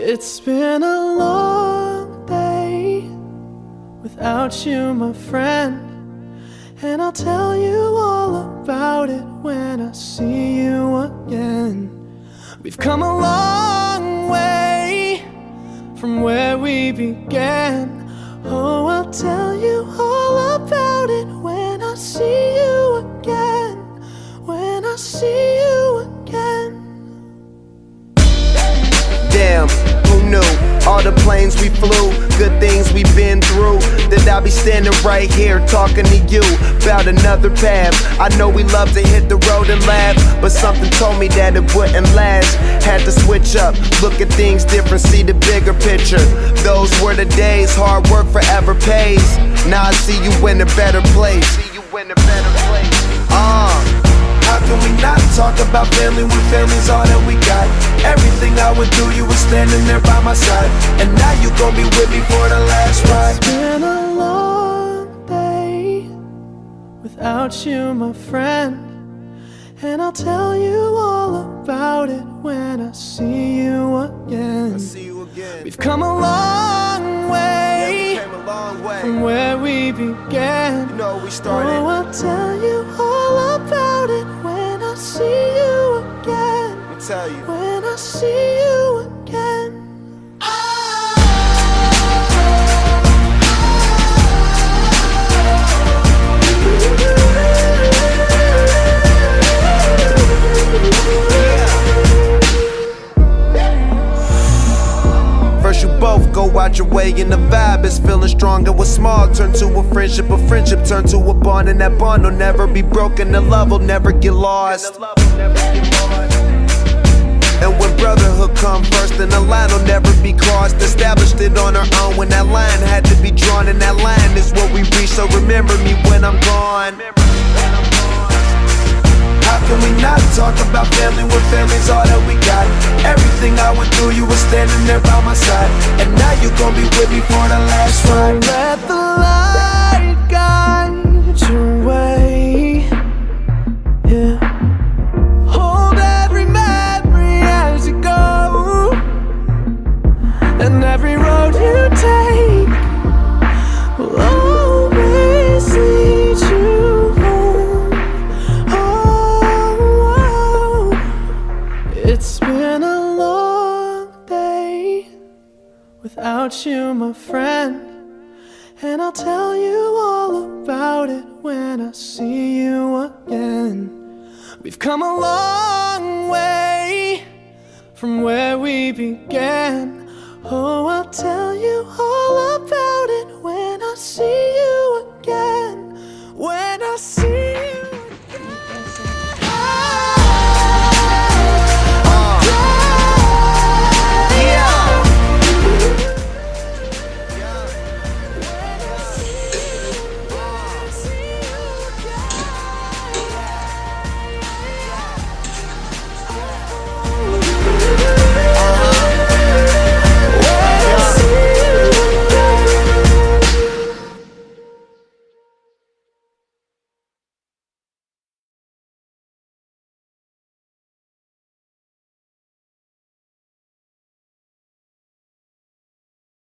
It's been a long day without you, my friend, and I'll tell you all about it when I see you again. We've come a long way from where we began. Oh, I'll tell you all about it when I see you again. When I see you again. Damn, who knew? All the planes we flew, good things we've been through, that I'll be standing right here talking to you about another path. I know we love to hit the road and laugh, but something told me that it wouldn't last. Had to switch up, look at things different, see the bigger picture. Those were the days, hard work forever pays. Now I see you in a better place. How can we not talk about family when family's all that we got? Everything I would do, you were standing there by my side, and now you gon' be with me for the last ride. It's been a long day without you, my friend, and I'll tell you all about it when I see you again. We've come a long way, from where we began. You know, we started. Oh, I'll tell you all about it when I see you again. Let me tell you. When I see you again. First you both go out your way and the vibe is feeling strong. And what's small turn to a friendship turn to a bond, and that bond will never be broken. The love will never get lost. And when brotherhood come first, then the line will never be crossed. Established it on our own when that line had to be drawn, and that line is what we reach. So remember me when I'm gone. How can we not talk about family when family's all that we got? Everything I went through, you were standing there by my side, and now you gon' be with me for the last ride. Let the light guide your way. Yeah. Hold every memory as you go, and every road you take will always lead you home. Oh, it's been a long day without you, my friend, and I'll tell you all about it when I see you again. We've come a long way from where we began. Oh, I'll tell you all about